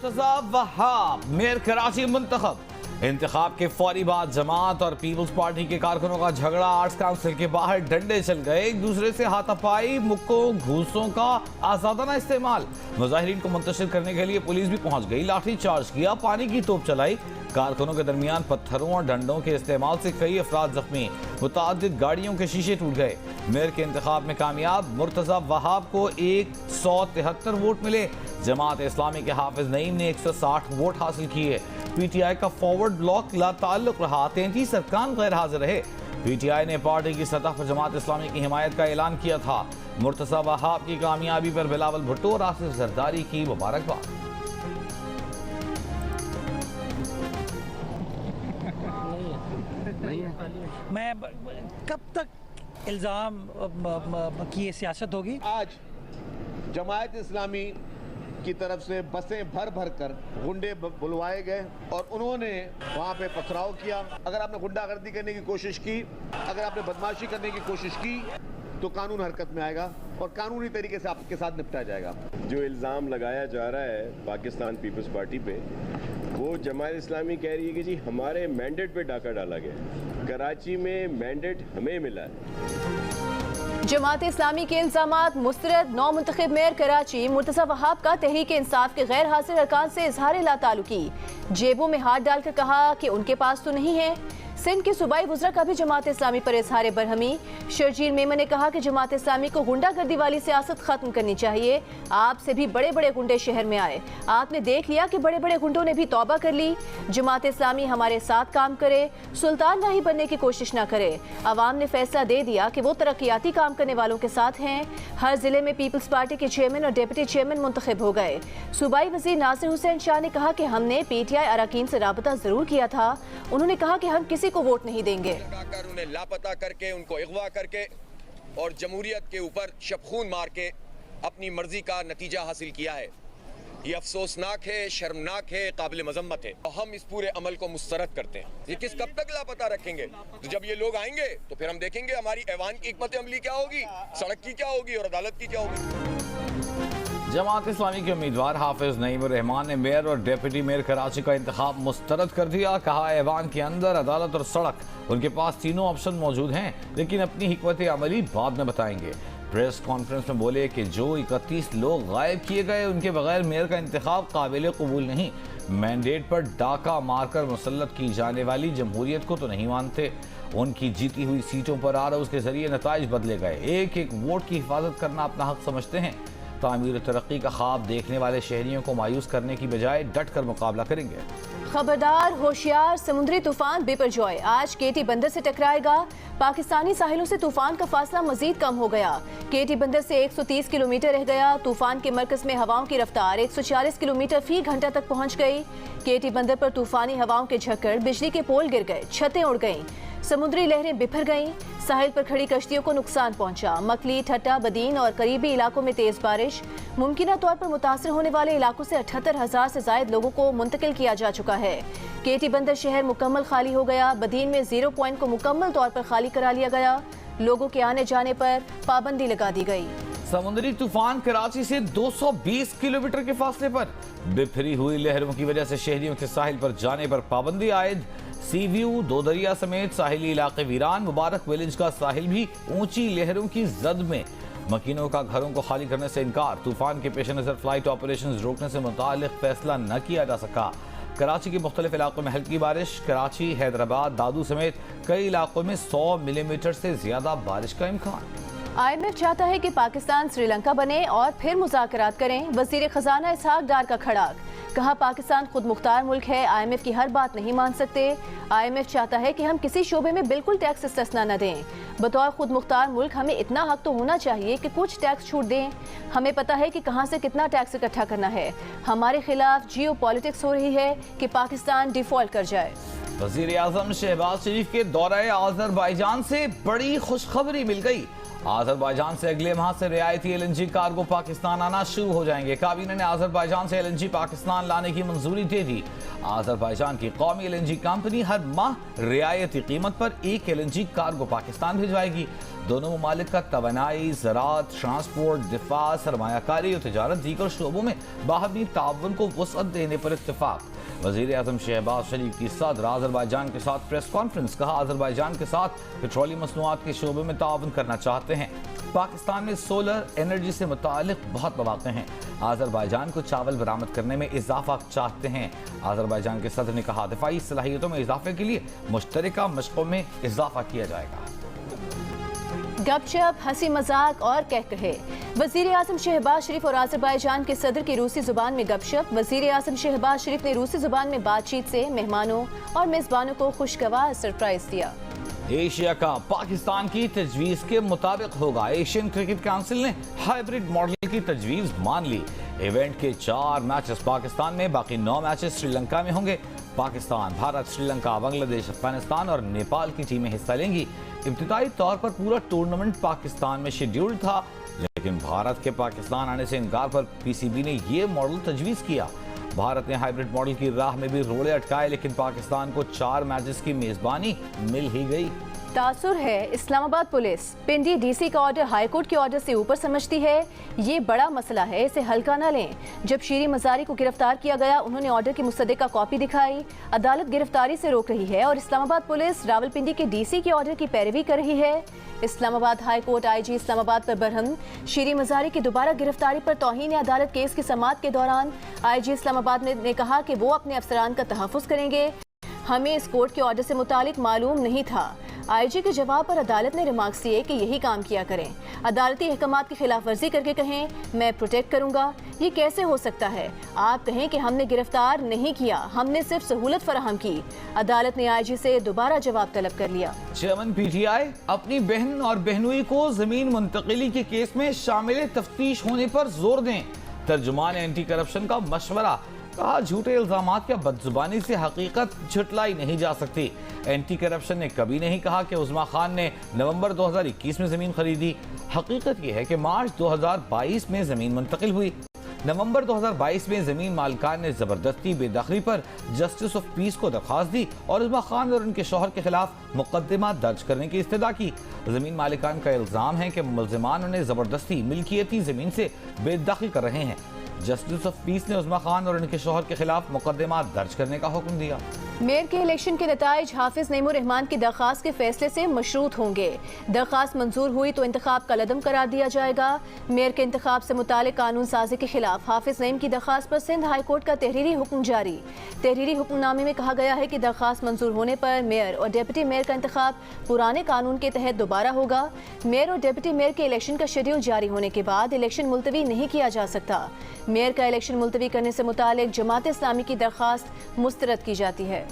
Murtaza Wahab mayor Karachi मुंतखब। इंतखाब के फौरी बाद जमात और पीपल्स पार्टी के कारकुनों का झगड़ा। आर्ट्स काउंसिल के बाहर डंडे चल गए, एक दूसरे से हाथापाई, मुक्कों घूसों का आजादाना इस्तेमाल। मुजाहिरीन को मुंतशिर करने के लिए पुलिस भी पहुंच गई, लाठी चार्ज किया, पानी की तोप चलाई। कारकुनों के दरमियान पत्थरों और डंडों के इस्तेमाल से कई अफराद जख्मी, मुतादिद गाड़ियों के शीशे टूट गए। मेयर के इंतखाब में कामयाब मुर्तजा वहाब को 173 वोट मिले। जमात इस्लामी के हाफिज नईम ने 160 वोट हासिल किए। पीटीआई का फॉरवर्ड ब्लॉक लाताल्लुक रहा, 33 अरकान गैर हाजिर रहे। पीटीआई ने पार्टी की सतह पर जमात इस्लामी की हिमायत का ऐलान किया था। मुर्तजा वहाब की कामयाबी पर बिलावल भुट्टो और आसिफ जरदारी की मुबारकबाद। मैं कब तक इल्ज़ाम की सियासत होगी? आज जमायत इस्लामी की तरफ से बसें भर भर कर गुंडे बुलवाए गए और उन्होंने वहाँ पे पथराव किया। अगर आपने गुंडागर्दी करने की कोशिश की, अगर आपने बदमाशी करने की कोशिश की तो कानून हरकत में आएगा और कानूनी तरीके से आपके साथ निपटा जाएगा। जो इल्ज़ाम लगाया जा रहा है पाकिस्तान पीपल्स पार्टी पे, वो जमात इस्लामी कह रही है कि जी हमारे मैंडेट पे डाका डाला गया। कराची में मैंडेट हमें मिला है। जमात इस्लामी के इल्जामात मुस्तरद। नौ मुंतखब मेयर कराची मुर्तजा वहाब का तहरीक इंसाफ के गैर हासिल अरकान से इजहार लाताल्लुकी। जेबों में हाथ डालकर कहा कि उनके पास तो नहीं है। सिंध के सूबाई वज़रा का भी जमात इस्लामी पर इजहार बरहमी। शर्जील मेमन ने कहा कि जमात इस्लामी को गुंडागर्दी वाली सियासत खत्म करनी चाहिए। आपसे भी बड़े बड़े गुंडे शहर में आए, आपने देख लिया कि बड़े बड़े गुंडों ने भी तौबा कर ली। जमात इस्लामी हमारे साथ काम करे, सुल्तान नहीं बनने की कोशिश ना करे। अवाम ने फैसला दे दिया कि वो तरक्याती काम करने वालों के साथ हैं। हर जिले में पीपल्स पार्टी के चेयरमैन और डिप्टी चेयरमैन मुंतखब हो गए। सूबाई वज़ीर नासिर हुसैन शाह ने कहा कि हमने पीटीआई अरकान से राबता जरूर किया था। उन्होंने कहा कि हम किसी को वोट नहीं देंगे। लगाकर उन्हें लापता करके, उनको अगवा करके और जमहूरियत के ऊपर शबखून मार के अपनी मर्जी का नतीजा हासिल किया है। ये अफसोसनाक है, शर्मनाक है, काबिल मजम्मत है। हम इस पूरे अमल को मुस्तरद करते हैं। ये किस कब तक लापता रखेंगे? तो जब ये लोग आएंगे तो फिर हम देखेंगे हमारी ऐवान की हिकमत अमली क्या होगी, सड़क की क्या होगी और अदालत की क्या होगी। जमात इस्लामी के उम्मीदवार हाफिज नईम रहमान ने मेयर और डिप्टी मेयर कराची का इंतखाब मुस्तरद कर दिया। कहा ऐवान के अंदर अदालत और सड़क उनके पास तीनों ऑप्शन मौजूद हैं, लेकिन अपनी हिकमत अमली बाद में बताएंगे। प्रेस कॉन्फ्रेंस में बोले कि जो 31 लोग गायब किए गए उनके बगैर मेयर का इंतखाब काबिल कबूल नहीं। मैंडेट पर डाका मारकर मुसल्लत की जाने वाली जमहूरियत को तो नहीं मानते। उनकी जीती हुई सीटों पर आ रहा उसके जरिए नताइज बदले गए। एक एक वोट की हिफाजत करना अपना हक समझते हैं। तामीर तरक्की का ख्वाब देखने वाले शहरियों को मायूस करने की बजाय डट कर मुकाबला करेंगे। खबरदार, होशियार, समुद्री तूफान बिपरजॉय आज केटी बंदर से टकराएगा। पाकिस्तानी साहिलों से तूफान का फासला मजीद कम हो गया। केटी बंदर से 130 किलोमीटर रह गया। तूफान के मरकज में हवाओं की रफ्तार 140 किलोमीटर फी घंटा तक पहुंच गई। केटी बंदर पर तूफानी हवाओं के झक्कड़, बिजली के पोल गिर गए, छतें उड़ गईं, समुद्री लहरें बिफर गईं। साहिल पर खड़ी कश्तियों को नुकसान पहुंचा। मकली, ठट्टा, बदीन और करीबी इलाकों में तेज बारिश। मुमकिना तौर पर मुतासर होने वाले इलाकों से 78,000 से जायद लोगों को मुंतकिल किया जा चुका है। केटी बंदर शहर मुकम्मल खाली हो गया। बदीन में 0 पॉइंट को मुकम्मल तौर पर खाली करा लिया गया। लोगों के आने जाने पर पाबंदी लगा दी गई। समुद्री तूफान कराची से 220 किलोमीटर के फासले पर। बिफरी हुई लहरों की वजह से शहरियों के साहिल पर जाने पर पाबंदी आयद। सी व्यू, दो दरिया समेत साहिली इलाके वीरान। मुबारक विलेज का साहिल भी ऊंची लहरों की जद में। मकीनों का घरों को खाली करने से इनकार। तूफान के पेश नजर फ्लाइट ऑपरेशन रोकने से मुतालिक फैसला न किया जा सका। कराची के मुख्तलिफ इलाकों में हल्की बारिश। कराची, हैदराबाद, दादू समेत कई इलाकों में 100 मिलीमीटर से ज्यादा बारिश का इम्कान। IMF चाहता है कि पाकिस्तान श्रीलंका बने और फिर मुज़ाकरात करें। वज़ीर ख़जाना इसहाक डार का खड़ाक। कहा पाकिस्तान खुद मुख्तार मुल्क है, IMF की हर बात नहीं मान सकते। IMF चाहता है कि हम किसी शोबे में बिल्कुल टैक्स इस्तेस्ना न दें। बतौर खुद मुख्तार मुल्क हमें इतना हक तो होना चाहिए कि कुछ टैक्स छूट दें। हमें पता है कि कहां से कितना टैक्स इकट्ठा करना है। हमारे खिलाफ जियो पॉलिटिक्स हो रही है कि पाकिस्तान डिफॉल्ट कर जाए। वज़ीर आज़म शहबाज शरीफ के दौरे आज़रबाईजान से बड़ी खुशखबरी मिल गई। आज़रबाईजान से अगले माह से रियायती LNG कार्गो पाकिस्तान आना शुरू हो जाएंगे। काबीना ने आज़रबाईजान से LNG पाकिस्तान लाने की मंजूरी दे दी। आज़रबाईजान की कौमी LNG कंपनी हर माह रियायती कीमत पर एक LNG कार्गो पाकिस्तान भिजवाएगी। दोनों ममालिक का तवानाई, ज़राअत, ट्रांसपोर्ट, दिफा, सरमायाकारी और तिजारत दीगर शोबों में बाहमी ताउन को वसअत देने पर इत्तेफाक। वज़ीर आज़म शहबाज शरीफ की सदर आज़रबाईजान के साथ प्रेस कॉन्फ्रेंस। कहा, आज़रबाईजान के साथ पेट्रोलियम मसनूआत के शोबे में ताउन करना चाहते हैं। पाकिस्तान में सोलर एनर्जी से मुतालिक बहुत मौक़े हैं। आज़रबाईजान को चावल बरामद करने में इजाफा चाहते हैं। आज़रबाईजान के सदर ने कहा, दिफाई सलाहियतों में इजाफे के लिए मुश्तरका मशक़ों में इजाफा किया जाएगा। गपशप, हंसी मजाक और कहकहे। वज़ीर आज़म शहबाज शरीफ और आज़रबाईजान के सदर की रूसी जुबान में गपशप। वज़ीर आज़म शहबाज शरीफ ने रूसी जुबान में बातचीत से मेहमानों और मेज़बानों को खुशगवार सरप्राइज दिया। एशिया का पाकिस्तान की तजवीज़ के मुताबिक होगा। एशियन क्रिकेट काउंसिल ने हाइब्रिड मॉडल की तजवीज़ मान ली। इवेंट के 4 मैचेस पाकिस्तान में, बाकी 9 मैचेस श्रीलंका में होंगे। पाकिस्तान, भारत, श्रीलंका, बांग्लादेश, अफगानिस्तान और नेपाल की टीमें हिस्सा लेंगी। इब्तिदाई तौर पर पूरा टूर्नामेंट पाकिस्तान में शेड्यूल्ड था, लेकिन भारत के पाकिस्तान आने से इनकार पर पीसीबी ने यह मॉडल तजवीज़ किया। भारत ने हाइब्रिड मॉडल की राह में भी रोड़े अटकाए, लेकिन पाकिस्तान को 4 मैचेस की मेजबानी मिल ही गई। तासुर है, इस्लामाबाद पुलिस पिंडी डीसी का ऑर्डर हाईकोर्ट के ऑर्डर से ऊपर समझती है। ये बड़ा मसला है, इसे हल्का न लें। जब शीरी मजारी को गिरफ्तार किया गया, उन्होंने ऑर्डर की मुसद्दिका कॉपी दिखाई। अदालत गिरफ्तारी से रोक रही है और इस्लामाबाद पुलिस रावलपिंडी के डीसी के ऑर्डर की पैरवी कर रही है। Islamabad high court IG Islamabad पर बरहम। शीरी मजारी की दोबारा गिरफ्तारी पर तौहीन अदालत केस की समाअत के दौरान आईजी इस्लामाबाद ने कहा कि वो अपने अफसरान का तहफ़्फ़ुज़ करेंगे। हमें इस कोर्ट के ऑर्डर से मुतालिक मालूम नहीं था। आईजी के जवाब पर अदालत ने रिमार्क्स दिए कि यही काम किया करें। अदालती अहकामात की खिलाफ वर्जी करके कहें मैं प्रोटेक्ट करूंगा, ये कैसे हो सकता है? आप कहें कि हमने गिरफ्तार नहीं किया, हमने सिर्फ सहूलत फराहम की। अदालत ने आईजी से दोबारा जवाब तलब कर लिया। चेयरमैन पीटीआई अपनी बहन और बहनोई को जमीन मुंतकिली के केस में शामिल तफ्तीश होने पर जोर दें। तर्जुमान एंटी करप्शन का मशवरा। कहा, झूठे इल्जामात या बदजुबानी से हकीकत झुटलाई नहीं जा सकती। एंटी करप्शन ने कभी नहीं कहा कि उस्मा खान ने नवंबर 2021 में जमीन खरीदी। हकीकत यह है कि मार्च 2022 में जमीन मुंतकिल हुई। नवंबर 2022 में जमीन मालिकान ने जबरदस्ती बेदखली पर जस्टिस ऑफ पीस को दरख्वास्त दी और उस्मा खान और उनके शौहर के खिलाफ मुकदमा दर्ज करने की इस्तदा की। जमीन मालिकान का इल्जाम है कि मुल्जिमान उन्हें जबरदस्ती मिल्कियती जमीन से बेदखल कर रहे हैं। जस्टिस ऑफ पीस ने उस्मा खान और उनके शौहर के खिलाफ मुकदमा दर्ज करने का हुक्म दिया। मेयर के इलेक्शन के नताइज हाफिज नईमुर रहमान की दरख्वास्त के फैसले से मशरूत होंगे। दरख्वास्त मंजूर हुई तो इंतखाब का लदम करार दिया जाएगा। मेयर के इंतखाब से मुतालिक कानून साजी के खिलाफ हाफिज नईम की दरख्वास्त पर सिंध हाई कोर्ट का तहरीरी हुक्म जारी। तहरीरी हुक्मनामे में कहा गया है कि दरख्वास्त मंजूर होने पर मेयर और डिप्टी मेयर का इंतखाब पुराने कानून के तहत दोबारा होगा। मेयर और डिप्टी मेयर के इलेक्शन का शेड्यूल जारी होने के बाद इलेक्शन मुलतवी नहीं किया जा सकता। मेयर का इलेक्शन मुलतवी करने से मुतालिक जमात इस्लामी की दरख्वास्त मुस्तरद की जाती है।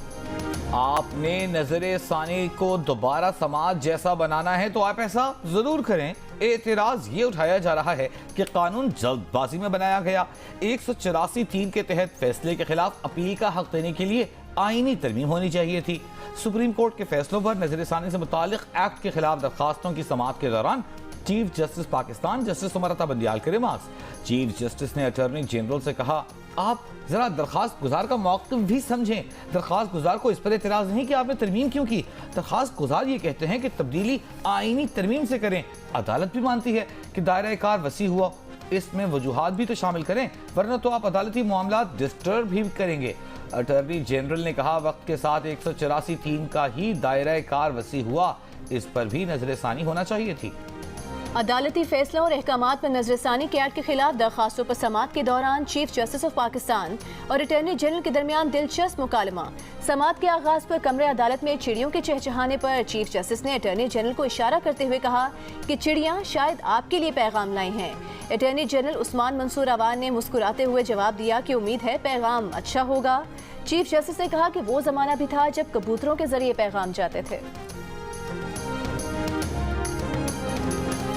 आपने नजरे सानी को दोबारा समाज जैसा बनाना है तो आप ऐसा जरूर करें। एतराज ये उठाया जा रहा है कि कानून जल्दबाजी में बनाया गया। 184(3) के तहत फैसले के खिलाफ अपील का हक देने के लिए आईनी तरमीम होनी चाहिए थी। सुप्रीम कोर्ट के फैसलों पर नजरे सानी से मुतालिक एक्ट के खिलाफ दरखास्तों की समाअत के दौरान chief justice Pakistan justice उमरता Bandial के रिमार्क्स। चीफ जस्टिस ने अटॉर्नी जनरल से कहा, आप जरा दरखास्त गुजार का मौक़िफ़ भी समझें। दरखास्त गुजार को इस पर एतराज़ नहीं कि आपने तरमीम क्यों की। दरखास्त गुजार ये कहते हैं कि तब्दीली आईनी तरमीम से करें। अदालत भी मानती है कि दायरा कार वसी हुआ, इसमें वजूहात भी तो शामिल करें, वरना तो आप अदालती मामला डिस्टर्ब भी करेंगे। अटॉर्नी जनरल ने कहा, वक्त के साथ 184(3) का ही दायरा कार वसी हुआ, इस पर भी नजरसानी होना चाहिए थी। अदालती फैसलों और अहकामात पर नजरसानी के एक्ट के खिलाफ दरखास्तों पर समाअत के दौरान चीफ जस्टिस ऑफ पाकिस्तान और अटॉर्नी जनरल के दरमियान दिलचस्प मुकालमा। समाअत के आगाज पर कमरे अदालत में चिड़ियों के चहचहाने पर चीफ जस्टिस ने अटॉर्नी जनरल को इशारा करते हुए कहा कि चिड़ियां शायद आपके लिए पैगाम लाई हैं। अटॉर्नी जनरल उस्मान मंसूर अवान ने मुस्कुराते हुए जवाब दिया कि उम्मीद है पैगाम अच्छा होगा। चीफ जस्टिस ने कहा कि वो जमाना भी था जब कबूतरों के जरिए पैगाम जाते थे।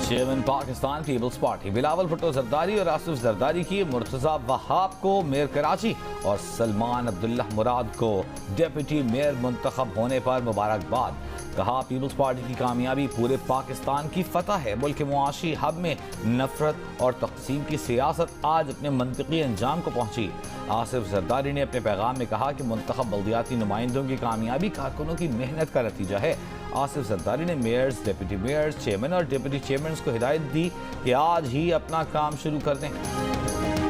चेयरमैन पाकिस्तान पीपल्स पार्टी बिलावल भुट्टो जरदारी और आसिफ जरदारी की मुर्तजा वहाब को मेयर कराची और सलमान अब्दुल्लाह मुराद को डिप्टी मेयर मुंतखब होने पर मुबारकबाद। कहा पीपल्स पार्टी की कामयाबी पूरे पाकिस्तान की फतह है। मुल्क के मुआशी हब में नफरत और तक़सीम की सियासत आज अपने मंतकी अंजाम को पहुंची। आसिफ जरदारी ने अपने पैगाम में कहा कि मुंतखब बल्दियाती नुमाइंदों की कामयाबी कारकुनों की मेहनत का नतीजा है। आसिफ जरदारी ने मेयर्स, डिप्टी मेयर्स, चेयरमैन और डिप्टी चेयरमैन को हिदायत दी कि आज ही अपना काम शुरू कर दें।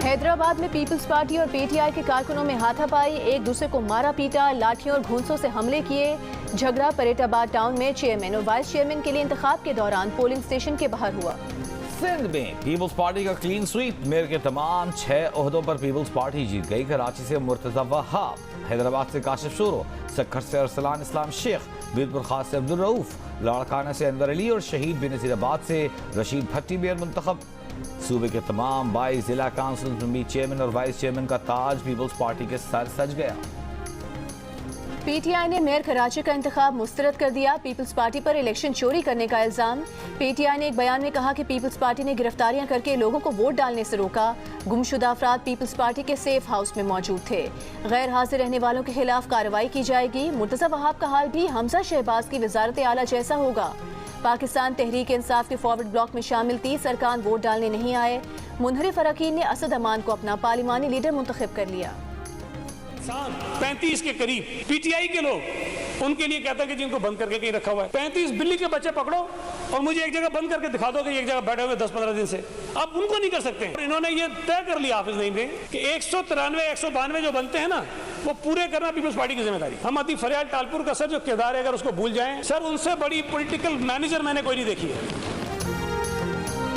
हैदराबाद में पीपल्स पार्टी और पीटीआई के कारकुनों में हाथापाई, एक दूसरे को मारा पीटा, लाठियों और घूंसों से हमले किए। झगड़ा परेटाबाद टाउन में चेयरमैन और वाइस चेयरमैन के लिए इंतखाब के दौरान पोलिंग स्टेशन के बाहर हुआ। सिंध में पीपल्स पार्टी का क्लीन स्वीप, मेयर के तमाम 6 ओहदों पर पीपल्स पार्टी जीत गई। कराची से मुर्तजा वहाब, हैदराबाद से काशिफ शोरो, सक्खर से अरसलान इस्लाम शेख, बीरपुर खास से अब्दुल रऊफ, लाड़काना से अंदर अली और शहीद बेनज़ीराबाद से रशीद भट्टी मेयर मुंतखब। सूबे के तमाम 22 जिला काउंसिल में चेयरमैन और वाइस चेयरमैन का ताज पीपल्स पार्टी के सर सज गया। पीटीआई ने मेयर कराची का इंतखाब मुस्तरद कर दिया। पीपल्स पार्टी पर इलेक्शन चोरी करने का इल्जाम। पीटीआई ने एक बयान में कहा कि पीपल्स पार्टी ने गिरफ्तारियां करके लोगों को वोट डालने से रोका। गुमशुदा अफराद पीपल्स पार्टी के सेफ हाउस में मौजूद थे। गैर हाजिर रहने वालों के खिलाफ कार्रवाई की जाएगी। मुर्तजा वहाब का हाल भी हमजा शहबाज की वजारत आला जैसा होगा। पाकिस्तान तहरीक इंसाफ के फॉरवर्ड ब्लॉक में शामिल 30 अरकान वोट डालने नहीं आए। मुनहरिफ अरकान ने असद अमान को अपना पार्लिमानी लीडर मुंतखब कर लिया। 35 के करीब पीटीआई के लोग उनके लिए कहता है कि जिनको बंद करके कहीं रखा हुआ है। 35 बिल्ली के बच्चे पकड़ो और मुझे एक जगह बंद करके दिखा दो कि एक जगह बैठे हुए 10-15 दिन से, अब उनको नहीं कर सकते। इन्होंने ये तय कर लिया हाफिज नईम ने कि 193, 192 जो बनते हैं ना, वो पूरे करना पीपल्स पार्टी की जिम्मेदारी। हम अति फरियाद टालपुर का सर जो किरदार है, अगर उसको भूल जाएं सर, उनसे बड़ी पॉलिटिकल मैनेजर मैंने कोई नहीं देखी है।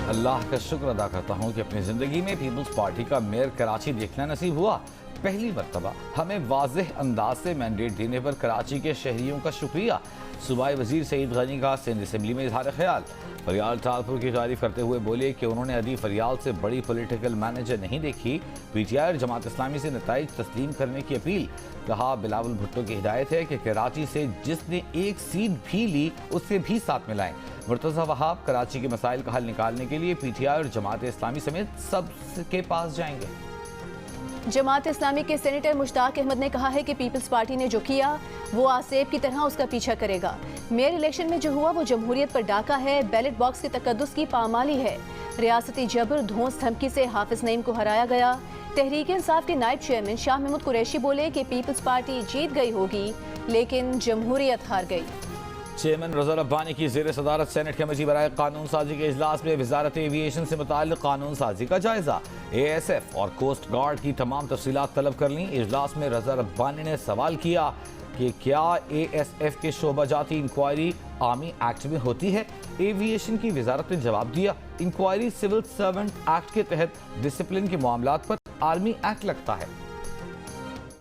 अल्लाह का शुक्र अदा करता हूँ कि अपनी ज़िंदगी में पीपल्स पार्टी का मेयर कराची देखना नसीब हुआ। पहली मरतबा हमें वाज़ेह अंदाज से मैंडेट देने पर कराची के शहरियों का शुक्रिया। सूबाई वजीर सईद गनी का सिंध असम्बली में इजहार ख्याल। फरियाल टालपुर की तारीफ करते हुए बोले कि उन्होंने अदी फरियाल से बड़ी पॉलिटिकल मैनेजर नहीं देखी। पीटीआई और जमात इस्लामी से नताइज तस्लीम करने की अपील। कहा बिलावल भुट्टो की हिदायत है कि कराची से जिसने एक सीट भी ली उससे भी साथ मिलाएं। मुर्तजा वहाब कराची के मसाइल का हल निकालने के लिए पीटीआई और जमात इस्लामी समेत सबके पास जाएंगे। जमात इस्लामी के सेनेटर मुश्ताक अहमद ने कहा है कि पीपल्स पार्टी ने जो किया वो आसेब की तरह उसका पीछा करेगा। मेयर इलेक्शन में जो हुआ वो जमहूरियत पर डाका है, बैलेट बॉक्स के तकद्दुस की पामाली है। रियासती जबर धौंस धमकी से हाफिज नईम को हराया गया। तहरीक इंसाफ के नायब चेयरमैन शाह महमूद कुरैशी बोले कि पीपल्स पार्टी जीत गई होगी लेकिन जमहूरियत हार गई। चेयरमैन रज़ा रब्बानी की ज़ेर सदारत सेनेट कमेटी बराए कानून साजी के इजलास में वजारत एविएशन से मुताल्लिक़ कानून साजी का जायजा। ASF और कोस्ट गार्ड की तमाम तफसीलात तलब कर लीं। इजलास में रज़ा रब्बानी ने सवाल किया कि क्या ASF के शोबा जाती इंक्वायरी आर्मी एक्ट में होती है। एविएशन की वजारत ने जवाब दिया, इंक्वायरी सिविल सर्वेंट एक्ट के तहत डिसिप्लिन के मामलात पर आर्मी एक्ट लगता है।